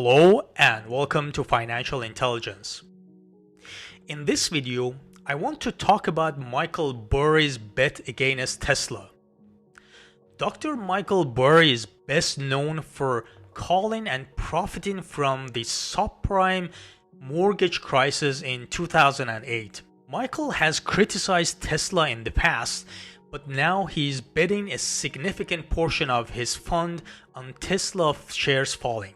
Hello and welcome to Financial Intelligence. In this video, I want to talk about Micheal Burry's bet against Tesla. Dr. Micheal Burry is best known for calling and profiting from the subprime mortgage crisis in 2008. Micheal has criticized Tesla in the past, but now he's betting a significant portion of his fund on Tesla shares falling.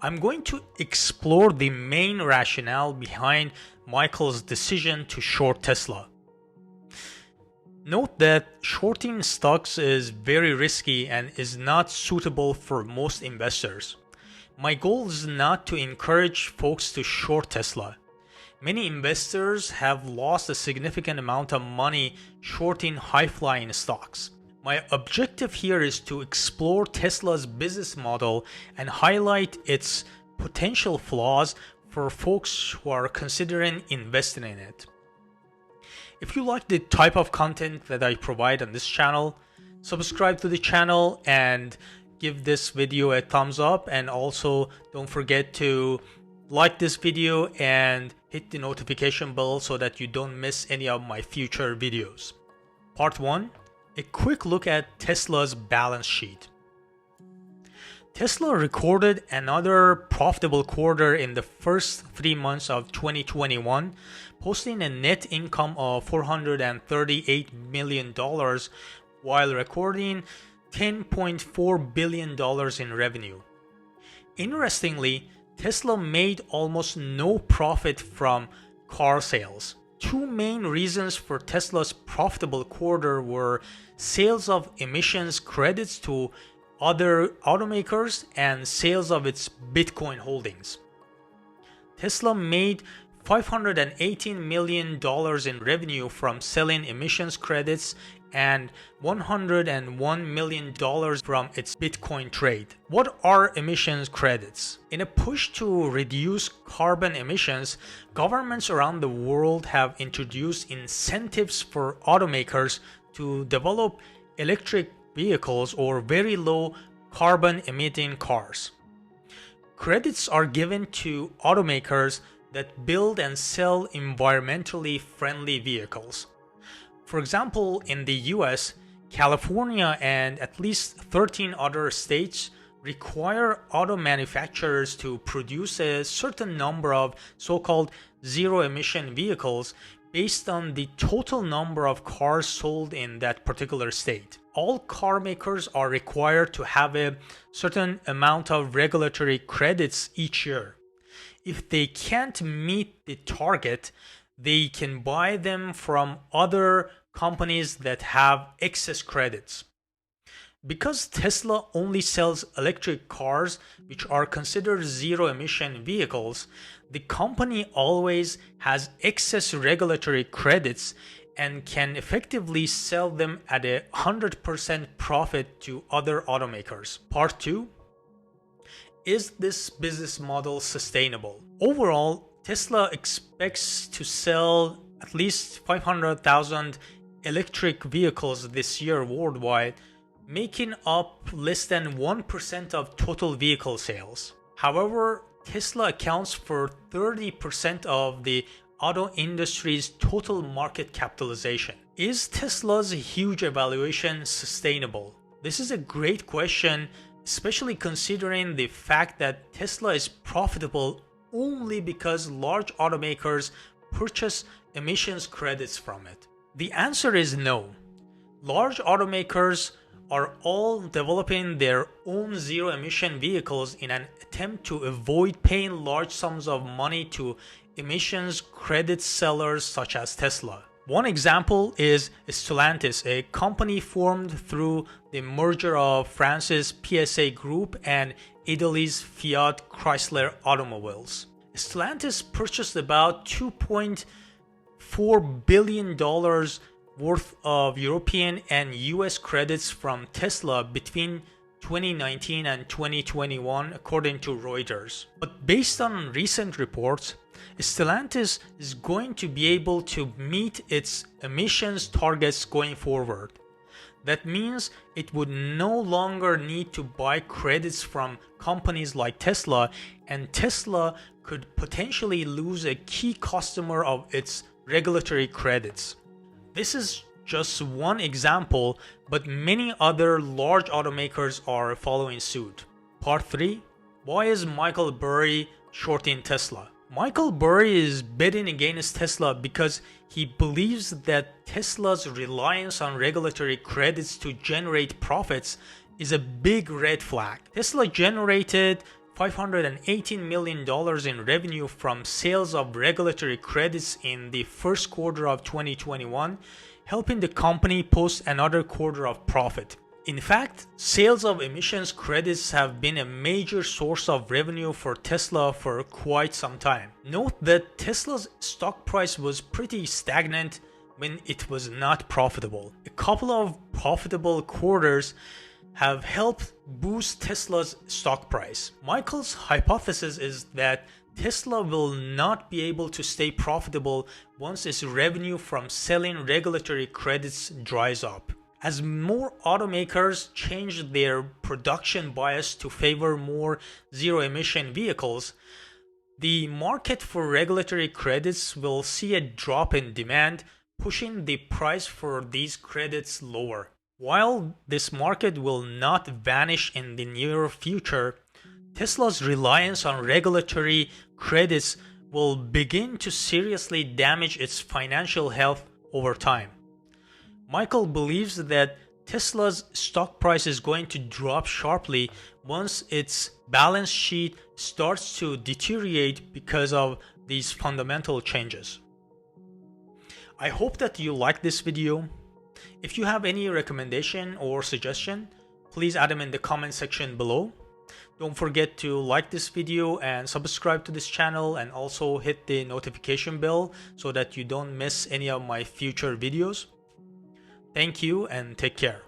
I'm going to explore the main rationale behind Micheal's decision to short Tesla. Note that shorting stocks is very risky and is not suitable for most investors. My goal is not to encourage folks to short Tesla. Many investors have lost a significant amount of money shorting high-flying stocks. My objective here is to explore Tesla's business model and highlight its potential flaws for folks who are considering investing in it. If you like the type of content that I provide on this channel, subscribe to the channel and give this video a thumbs up, and also don't forget to like this video and hit the notification bell so that you don't miss any of my future videos. Part 1. A quick look at Tesla's balance sheet. Tesla recorded another profitable quarter in the first 3 months of 2021, posting a net income of $438 million while recording $10.4 billion in revenue. Interestingly, Tesla made almost no profit from car sales. Two main reasons for Tesla's profitable quarter were sales of emissions credits to other automakers and sales of its Bitcoin holdings. Tesla made $518 million in revenue from selling emissions credits and $101 million from its Bitcoin trade. What are emissions credits? In a push to reduce carbon emissions, governments around the world have introduced incentives for automakers to develop electric vehicles or very low carbon emitting cars. Credits are given to automakers that build and sell environmentally friendly vehicles. For example, in the US, California and at least 13 other states require auto manufacturers to produce a certain number of so-called zero-emission vehicles based on the total number of cars sold in that particular state. All car makers are required to have a certain amount of regulatory credits each year. If they can't meet the target, they can buy them from other companies that have excess credits. Because Tesla only sells electric cars, which are considered zero-emission vehicles, the company always has excess regulatory credits and can effectively sell them at a 100% profit to other automakers. Part 2. Is this business model sustainable? Overall, Tesla expects to sell at least 500,000 electric vehicles this year worldwide, making up less than 1% of total vehicle sales. However, Tesla accounts for 30% of the auto industry's total market capitalization. Is Tesla's huge valuation sustainable? This is a great question, especially considering the fact that Tesla is profitable only because large automakers purchase emissions credits from it. The answer is no. Large automakers are all developing their own zero-emission vehicles in an attempt to avoid paying large sums of money to emissions credit sellers such as Tesla. One example is Stellantis, a company formed through the merger of France's PSA Group and Italy's Fiat Chrysler Automobiles. Stellantis purchased about $2.4 billion worth of European and US credits from Tesla between 2019 and 2021, according to Reuters. But based on recent reports, Stellantis is going to be able to meet its emissions targets going forward. That means it would no longer need to buy credits from companies like Tesla, and Tesla could potentially lose a key customer of its regulatory credits. This is just one example, but many other large automakers are following suit. Part 3. Why is Micheal Burry shorting Tesla? Micheal Burry is betting against Tesla because he believes that Tesla's reliance on regulatory credits to generate profits is a big red flag. Tesla generated $518 million in revenue from sales of regulatory credits in the first quarter of 2021, helping the company post another quarter of profit. In fact, sales of emissions credits have been a major source of revenue for Tesla for quite some time. Note that Tesla's stock price was pretty stagnant when it was not profitable. A couple of profitable quarters have helped boost Tesla's stock price. Michael's hypothesis is that Tesla will not be able to stay profitable once its revenue from selling regulatory credits dries up. As more automakers change their production bias to favor more zero-emission vehicles, the market for regulatory credits will see a drop in demand, pushing the price for these credits lower. While this market will not vanish in the near future, Tesla's reliance on regulatory credits will begin to seriously damage its financial health over time. Michael believes that Tesla's stock price is going to drop sharply once its balance sheet starts to deteriorate because of these fundamental changes. I hope that you liked this video. If you have any recommendation or suggestion, please add them in the comment section below. Don't forget to like this video and subscribe to this channel, and also hit the notification bell so that you don't miss any of my future videos. Thank you and take care.